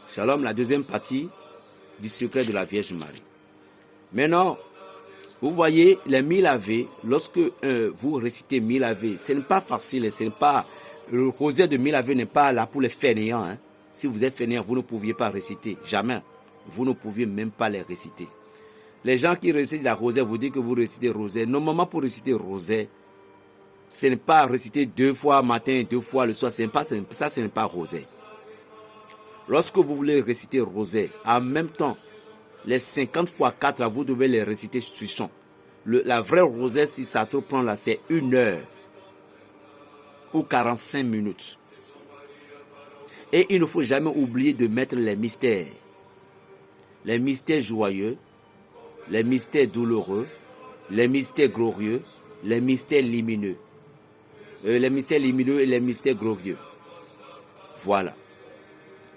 Shalom, la deuxième partie du secret de la Vierge Marie. Maintenant, vous voyez les 1000 Ave, lorsque vous récitez 1000 Ave, ce n'est pas facile, ce n'est pas, le rosaire de 1000 Ave n'est pas là pour les fainéants. Hein. Si vous êtes fainéant, vous ne pouviez pas réciter, jamais. Vous ne pouviez même pas les réciter. Les gens qui récitent la rosaire, vous dites que vous récitez rosaire. Normalement, pour réciter rosaire, ce n'est pas réciter 2 fois matin et 2 fois le soir, ça ce n'est pas rosaire. Lorsque vous voulez réciter rosaire, en même temps, les 50 fois 4, là, vous devez les réciter sur chant. La vraie rosaire, si ça te prend là, c'est 1 heure ou 45 minutes. Et il ne faut jamais oublier de mettre les mystères. Les mystères joyeux, les mystères douloureux, les mystères glorieux, les mystères lumineux. Les mystères lumineux et les mystères glorieux. Voilà.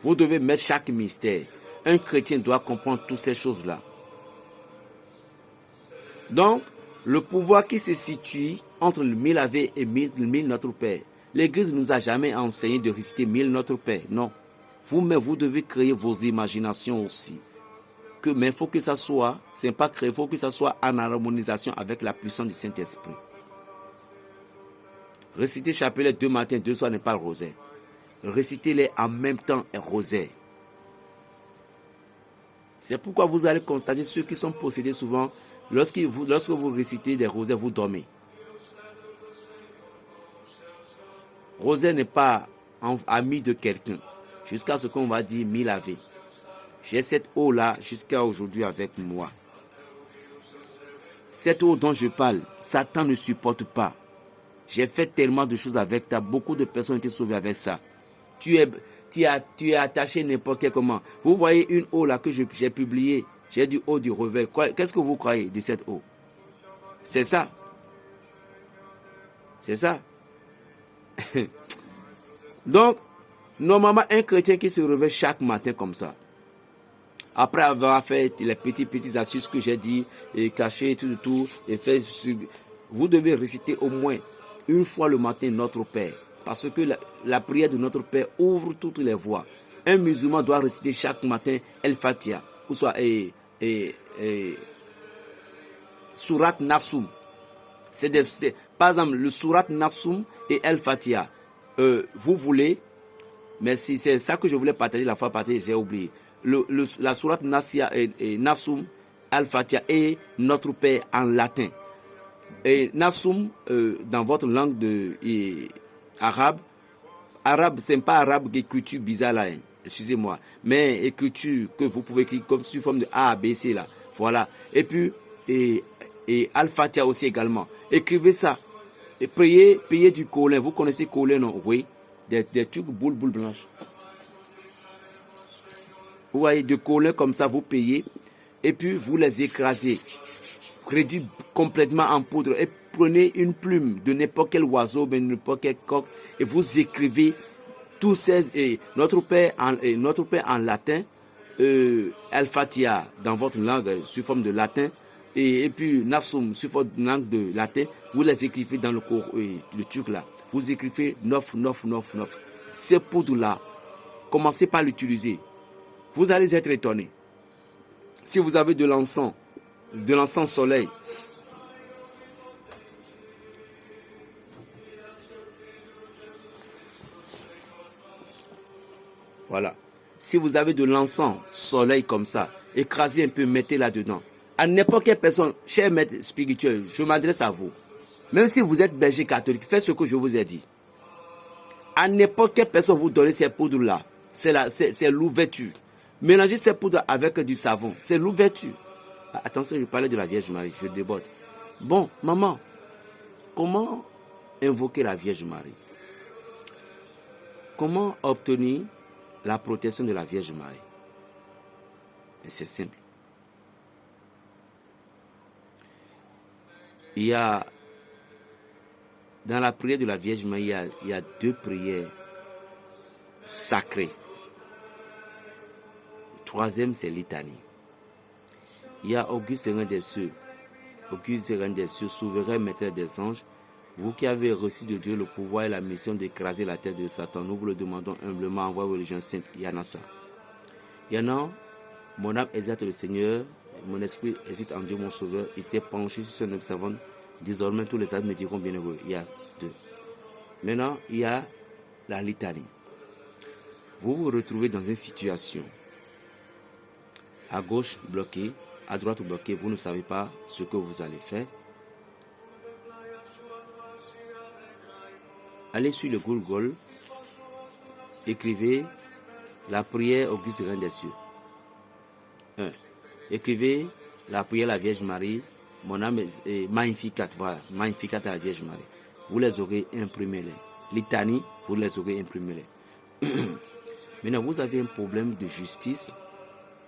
Vous devez mettre chaque mystère. Un chrétien doit comprendre toutes ces choses-là. Donc, le pouvoir qui se situe entre le 1000 Ave et 1000 Notre Père. L'Église ne nous a jamais enseigné de réciter 1000 Notre Père. Non. Vous-même, vous devez créer vos imaginations aussi. Mais il faut que ça soit, c'est pas créer, il faut que ça soit en harmonisation avec la puissance du Saint-Esprit. Réciter chapelet 2 matins, 2 soirs n'est pas le rosaire. Récitez-les en même temps et rosaire. C'est pourquoi vous allez constater ceux qui sont possédés souvent, lorsque vous récitez des rosaires, vous dormez. Rosaire n'est pas ami de quelqu'un, jusqu'à ce qu'on va dire 1000 Ave. J'ai cette eau-là jusqu'à aujourd'hui avec moi. Cette eau dont je parle, Satan ne supporte pas. J'ai fait tellement de choses avec ça, beaucoup de personnes ont été sauvées avec ça. Tu es attaché n'importe quel comment. Vous voyez une eau là que j'ai publiée. J'ai du eau du réveil. Qu'est-ce que vous croyez de cette eau? C'est ça. C'est ça. Donc, normalement, un chrétien qui se réveille chaque matin comme ça, après avoir fait les petites astuces que j'ai dit, et caché tout, et fait, vous devez réciter au moins une fois le matin Notre Père. Parce que la prière de Notre Père ouvre toutes les voies. Un musulman doit réciter chaque matin El Fatiha, ou soit Surat Nassoum. Par exemple, le Surat Nassoum et El Fatiha. Vous voulez, mais si c'est ça que je voulais partager la fois passée, j'ai oublié. La Surat Nassoum, El Fatiha et Notre Père en latin. Et Nassoum, dans votre langue arabe, c'est pas arabe d'écriture bizarre là, hein, excusez-moi, mais écriture que vous pouvez écrire comme sous forme de A, B, C là, voilà. Et puis, et Al-Fatiha aussi également. Écrivez ça. Et payez du colin. Vous connaissez colin, non? Oui. Des trucs boules blanches. Vous voyez, de colin comme ça, vous payez. Et puis, vous les écrasez. Réduit complètement en poudre. Et prenez une plume de n'importe quel oiseau, de n'importe quel coq. Et vous écrivez tous ces... Notre Père en latin. Al-Fatiha dans votre langue sous forme de latin. Et puis Nassoum sous forme de langue de latin. Vous les écrivez dans le truc là. Vous écrivez 9. Ces poudres là, commencez par l'utiliser. Vous allez être étonné. Si vous avez de l'encens soleil, voilà. Si vous avez de l'encens soleil comme ça, écrasez un peu, mettez là-dedans. À n'importe quelle personne, cher maître spirituel, je m'adresse à vous. Même si vous êtes berger catholique, faites ce que je vous ai dit. À n'importe quelle personne, vous donnez ces poudres-là. C'est l'ouverture. Mélangez ces poudres avec du savon. C'est l'ouverture. Attention, je parlais de la Vierge Marie, je déborde. Bon, maman, comment invoquer la Vierge Marie? Comment obtenir la protection de la Vierge Marie? Et c'est simple. Il y a, dans la prière de la Vierge Marie, il y a 2 prières sacrées. Le 3e, c'est litanie. Il y a Auguste Serein des cieux, souverain maître des anges, vous qui avez reçu de Dieu le pouvoir et la mission d'écraser la tête de Satan, nous vous le demandons humblement, envoyez vos légions saintes, Yanassa. Il y en a, mon âme exalte le Seigneur, mon esprit hésite en Dieu mon sauveur, il s'est penché sur son observant. Désormais, tous les âmes me diront bienheureux. Il y a deux. Maintenant, il y a la litanie. Vous vous retrouvez dans une situation à gauche bloquée, à droite bloquée, vous ne savez pas ce que vous allez faire. Allez sur le Google, écrivez la prière Auguste Reine des cieux. 1. Écrivez la prière à la Vierge Marie, mon âme est magnificat, voilà, magnificat à la Vierge Marie. Vous les aurez imprimés. Litanie, vous les aurez imprimés. Maintenant, vous avez un problème de justice,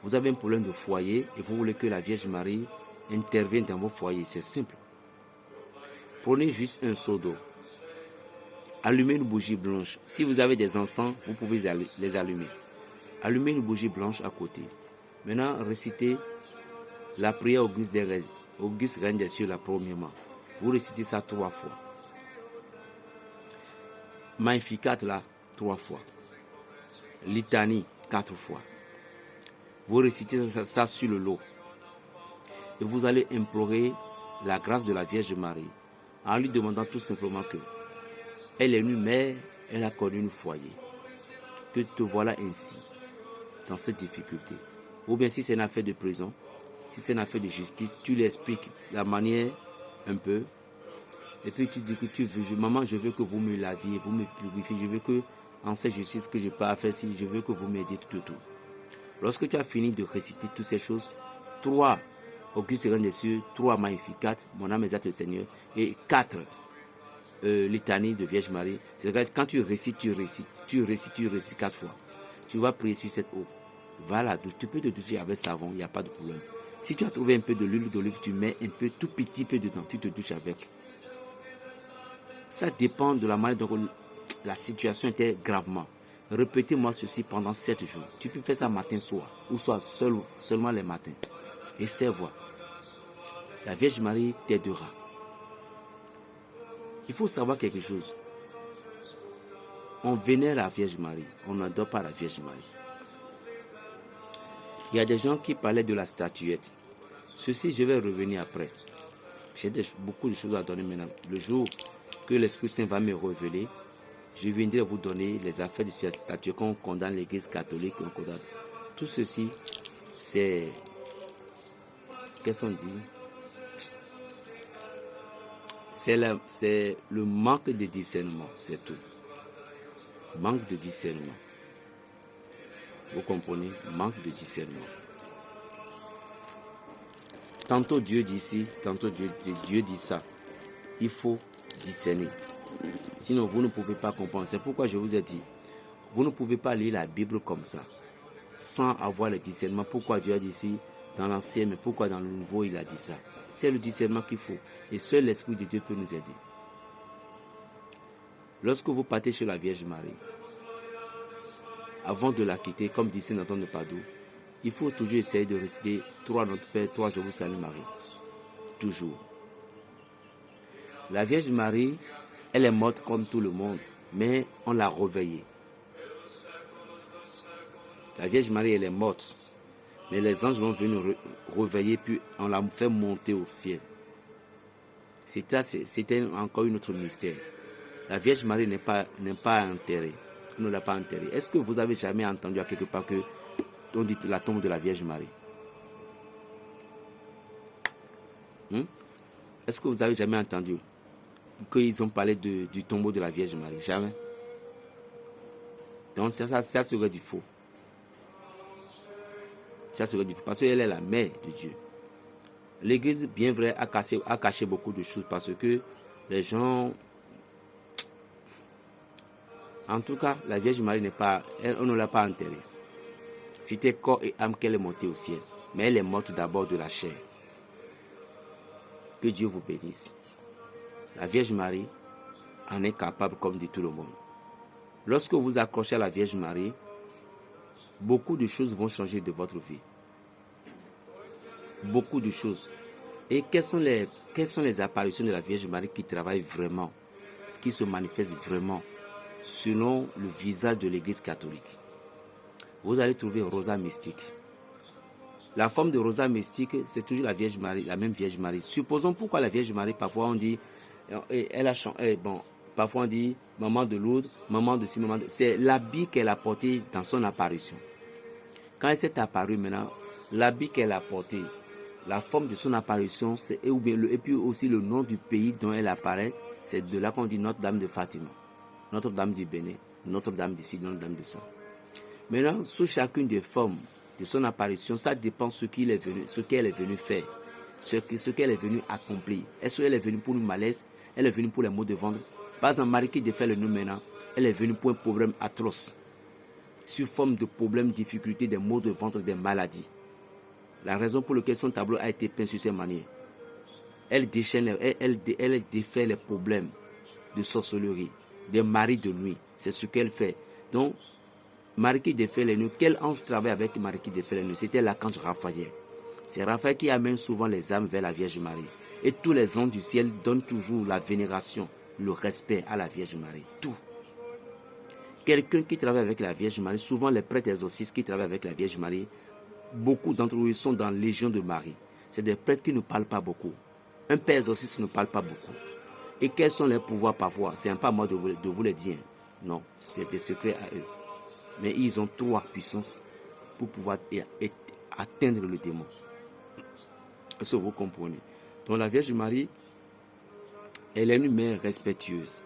vous avez un problème de foyer et vous voulez que la Vierge Marie intervienne dans vos foyers. C'est simple. Prenez juste un seau d'eau. Allumez une bougie blanche. Si vous avez des encens, vous pouvez les allumer. Allumez une bougie blanche à côté. Maintenant, récitez la prière Auguste Reine des cieux, la premièrement. Vous récitez ça 3 fois. Magnificat là, 3 fois. Litanie, 4 fois. Vous récitez ça sur le lot. Et vous allez implorer la grâce de la Vierge Marie en lui demandant tout simplement que elle est une mère, elle a connu un foyer. Que te voilà ainsi, dans cette difficulté. Ou bien si c'est une affaire de prison, si c'est une affaire de justice, tu lui expliques la manière un peu. Et puis tu dis que tu veux, maman, je veux que vous me laviez, vous me purifiez, je veux que, en cette justice que je peux faire, si je veux que vous m'aidiez tout. Lorsque tu as fini de réciter toutes ces choses, 3 Auguste Reine des cieux, 3 Magnificat, mon âme exalte le Seigneur, et 4 litanie de Vierge Marie. C'est-à-dire que quand tu récites 4 fois. Tu vas prier sur cette eau. Va à la douche. Tu peux te doucher avec savon, il n'y a pas de problème. Si tu as trouvé un peu de l'huile d'olive, tu mets un peu, tout petit peu dedans, tu te douches avec. Ça dépend de la manière dont la situation était gravement. Répétez-moi ceci pendant 7 jours. Tu peux faire ça matin, soir, ou soit seulement les matins. Et c'est voir. La Vierge Marie t'aidera. Il faut savoir quelque chose. On vénère la Vierge Marie. On n'adore pas la Vierge Marie. Il y a des gens qui parlaient de la statuette. Ceci, je vais revenir après. J'ai beaucoup de choses à donner maintenant. Le jour que l'Esprit Saint va me révéler, je viendrai vous donner les affaires de cette statuette qu'on condamne l'Église catholique. Tout ceci, c'est... Qu'est-ce qu'on dit? C'est le manque de discernement, c'est tout. Manque de discernement. Vous comprenez? Manque de discernement. Tantôt Dieu dit ci, tantôt Dieu dit ça. Il faut discerner. Sinon, vous ne pouvez pas comprendre. C'est pourquoi je vous ai dit, vous ne pouvez pas lire la Bible comme ça, sans avoir le discernement. Pourquoi Dieu a dit ci dans l'Ancien, mais pourquoi dans le Nouveau il a dit ça? C'est le discernement qu'il faut. Et seul l'Esprit de Dieu peut nous aider. Lorsque vous partez chez la Vierge Marie, avant de la quitter, comme dit Saint Antoine de Padoue, il faut toujours essayer de réciter 3 Notre Père, 3 Je vous salue Marie. Toujours. La Vierge Marie, elle est morte comme tout le monde, mais on l'a réveillée. La Vierge Marie, elle est morte, mais les anges l'ont venue réveiller, puis on l'a fait monter au ciel. C'était encore un autre mystère. La Vierge Marie n'est pas enterrée. On ne l'a pas enterrée. Est-ce que vous avez jamais entendu à quelque part que on dit la tombe de la Vierge Marie? Est-ce que vous avez jamais entendu qu'ils ont parlé du tombeau de la Vierge Marie? Jamais. Donc ça serait du faux. Ça serait du faux. Parce qu'elle est la mère de Dieu. L'église, bien vrai, a caché beaucoup de choses parce que les gens... En tout cas, la Vierge Marie on ne l'a pas enterrée. C'était corps et âme qu'elle est montée au ciel. Mais elle est morte d'abord de la chair. Que Dieu vous bénisse. La Vierge Marie en est capable comme dit tout le monde. Lorsque vous accrochez à la Vierge Marie, beaucoup de choses vont changer de votre vie. Beaucoup de choses. Et quelles sont les apparitions de la Vierge Marie qui travaillent vraiment, qui se manifestent vraiment selon le visage de l'Église catholique? vous allez trouver Rosa mystique. La forme de Rosa mystique, c'est toujours la Vierge Marie, la même Vierge Marie. Supposons pourquoi la Vierge Marie, parfois on dit, elle a chanté, bon, parfois on dit maman de Lourdes, maman de ci, maman de... C'est l'habit qu'elle a porté dans son apparition. Quand elle s'est apparue maintenant, l'habit qu'elle a porté, la forme de son apparition, et puis aussi le nom du pays dont elle apparaît, c'est de là qu'on dit Notre-Dame de Fatima, Notre-Dame du Bénin, Notre-Dame du Sud, Notre-Dame de Sang. Maintenant, sous chacune des formes de son apparition, ça dépend ce qu'elle est venue faire, ce qu'elle est venue accomplir. Est-ce qu'elle est venue pour le malaise? Elle est venue pour les maux de ventre? Par exemple, Marie qui défait le nom maintenant, elle est venue pour un problème atroce, sous forme de problèmes, difficultés, des maux de ventre, des maladies. La raison pour laquelle son tableau a été peint sur cette manière. Elle défait les problèmes de sorcellerie, des maris de nuit. C'est ce qu'elle fait. Donc, Marie qui défait les nuits, quel ange travaille avec Marie qui défait les nuits? C'était l'archange Raphaël. C'est Raphaël qui amène souvent les âmes vers la Vierge Marie. Et tous les anges du ciel donnent toujours la vénération, le respect à la Vierge Marie. Tout. Quelqu'un qui travaille avec la Vierge Marie, souvent les prêtres exorcistes qui travaillent avec la Vierge Marie, beaucoup d'entre eux sont dans la Légion de Marie. C'est des prêtres qui ne parlent pas beaucoup. Un père exorciste ne parle pas beaucoup. Et quels sont les pouvoirs parfois? Ce n'est pas à moi de vous les dire. Non, c'est des secrets à eux. Mais ils ont 3 puissances pour pouvoir atteindre le démon. Est-ce que vous comprenez? Donc la Vierge Marie, elle est une mère respectueuse.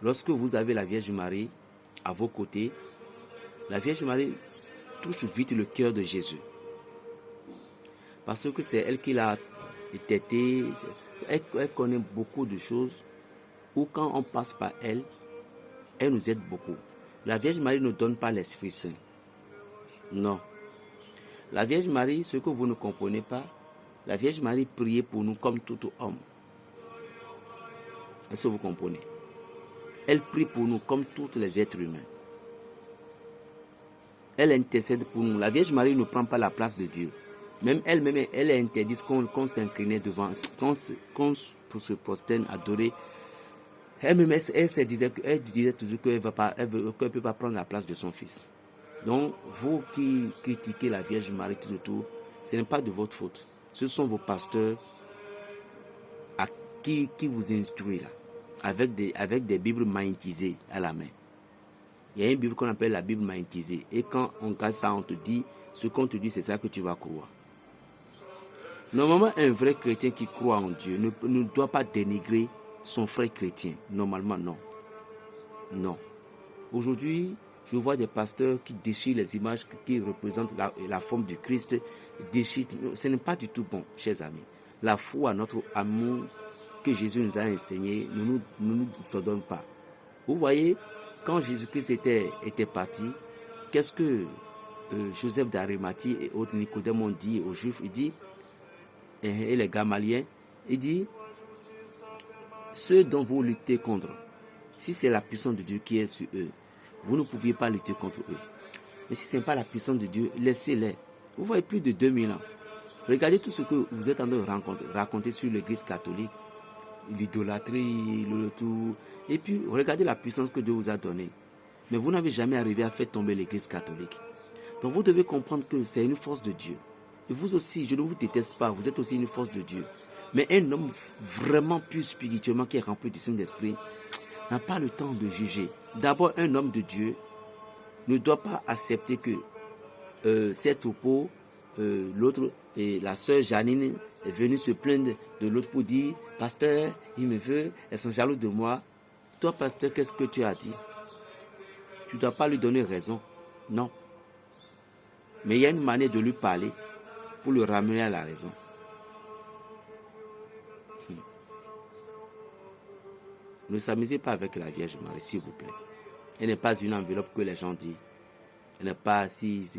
Lorsque vous avez la Vierge Marie à vos côtés, la Vierge Marie touche vite le cœur de Jésus. Parce que c'est elle qui l'a tété. Elle connaît beaucoup de choses où quand on passe par elle, elle nous aide beaucoup. La Vierge Marie ne donne pas l'Esprit Saint. Non. La Vierge Marie, ce que vous ne comprenez pas, la Vierge Marie priait pour nous comme tout homme. Est-ce que vous comprenez? Elle prie pour nous comme tous les êtres humains. Elle intercède pour nous. La Vierge Marie ne prend pas la place de Dieu. Même elle-même, elle interdit qu'on s'incline devant, qu'on se prosterne, adorer. Elle-même, elle disait toujours qu'elle ne peut pas prendre la place de son fils. Donc, vous qui critiquez la Vierge Marie tout, ce n'est pas de votre faute. Ce sont vos pasteurs qui vous instruisent là, avec des Bibles magnétisées à la main. Il y a une Bible qu'on appelle la Bible magnétisée. Et quand on regarde ça, on te dit, ce qu'on te dit, c'est ça que tu vas croire. Normalement, un vrai chrétien qui croit en Dieu ne doit pas dénigrer son frère chrétien. Normalement, non. Non. Aujourd'hui, je vois des pasteurs qui déchirent les images qui représentent la forme du Christ. Ce n'est pas du tout bon, chers amis. La foi, notre amour que Jésus nous a enseigné, ne nous donne pas. Vous voyez, quand Jésus-Christ était parti, qu'est-ce que Joseph d'Arimathie et autres Nicodème ont dit aux Juifs? Il dit, et les Gamaliens, il dit, ceux dont vous luttez contre, si c'est la puissance de Dieu qui est sur eux, vous ne pouviez pas lutter contre eux. Mais si ce n'est pas la puissance de Dieu, laissez-les. Vous voyez, plus de 2000 ans. Regardez tout ce que vous êtes en train de raconter sur l'église catholique. L'idolâtrie, le tout. Et puis, regardez la puissance que Dieu vous a donnée. Mais vous n'avez jamais arrivé à faire tomber l'église catholique. Donc, vous devez comprendre que c'est une force de Dieu. Et vous aussi, je ne vous déteste pas, vous êtes aussi une force de Dieu. Mais un homme vraiment plus spirituellement qui est rempli du Saint-Esprit n'a pas le temps de juger. D'abord, un homme de Dieu ne doit pas accepter que ces troupeaux, l'autre, et la sœur Janine est venue se plaindre de l'autre pour dire, pasteur, il me veut, elles sont jalouses de moi. Toi, pasteur, qu'est-ce que tu as dit? Tu ne dois pas lui donner raison. Non. Mais il y a une manière de lui parler pour le ramener à la raison. Ne s'amusez pas avec la Vierge Marie, s'il vous plaît. Elle n'est pas une enveloppe que les gens disent. Elle n'est pas si.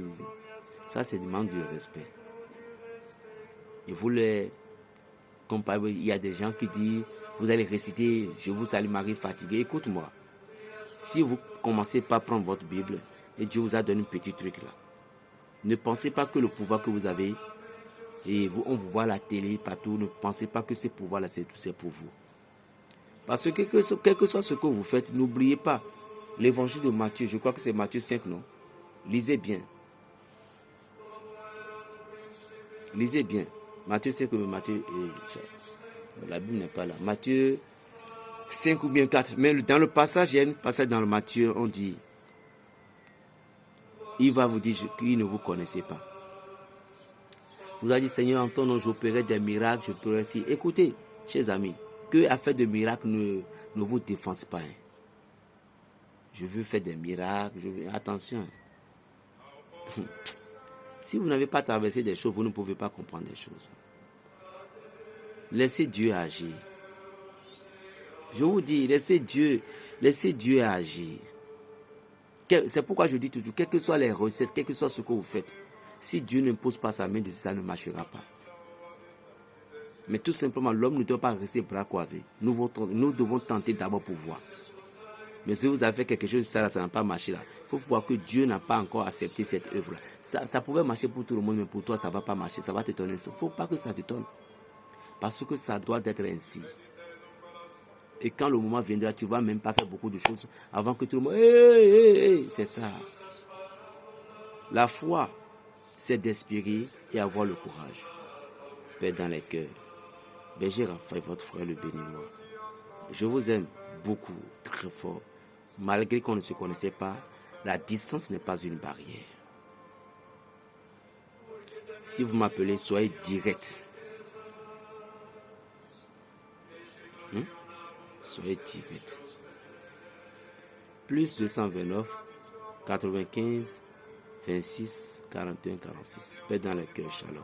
Ça, c'est du manque de respect. Et vous les comparez. Il y a des gens qui disent, vous allez réciter, je vous salue Marie fatiguée. Écoute-moi. Si vous commencez par prendre votre Bible, et Dieu vous a donné un petit truc là, ne pensez pas que le pouvoir que vous avez, et on vous voit à la télé partout, ne pensez pas que ce pouvoir-là, c'est pour vous. Parce que quel que soit ce que vous faites, n'oubliez pas l'évangile de Matthieu, je crois que c'est Matthieu 5, non? Lisez bien. Lisez bien. Matthieu 5 ou Matthieu... la Bible n'est pas là. Matthieu 5 ou bien 4. Mais dans le passage, il y a un passage dans le Matthieu, on dit... Il va vous dire qu'il ne vous connaissait pas. Vous avez dit, Seigneur, en ton nom, j'opérais des miracles, je peux ainsi. Écoutez, chers amis, que à faire de miracles ne vous défonce pas. Hein. Je veux faire des miracles. Attention. Si vous n'avez pas traversé des choses, vous ne pouvez pas comprendre des choses. Laissez Dieu agir. Je vous dis, laissez Dieu agir. C'est pourquoi je dis toujours, quelles que soient les recettes, quel que soit ce que vous faites, si Dieu ne pose pas sa main dessus, ça ne marchera pas. Mais tout simplement, l'homme ne doit pas rester bras croisés. Nous devons tenter d'abord pour voir. Mais si vous avez fait quelque chose, ça n'a pas marché là. Il faut voir que Dieu n'a pas encore accepté cette œuvre-là. Ça pouvait marcher pour tout le monde, mais pour toi, ça ne va pas marcher. Ça va t'étonner. Il ne faut pas que ça t'étonne. Parce que ça doit être ainsi. Et quand le moment viendra, tu ne vas même pas faire beaucoup de choses avant que tout le monde... Hey, c'est ça. La foi, c'est d'espérer et avoir le courage. Père dans les cœurs. Berger Raphaël, votre frère le béninois. Je vous aime beaucoup, très fort. Malgré qu'on ne se connaissait pas, la distance n'est pas une barrière. Si vous m'appelez, soyez direct. Soyez direct. Plus 229, 95, 26, 41, 46. Paix dans le cœur, shalom.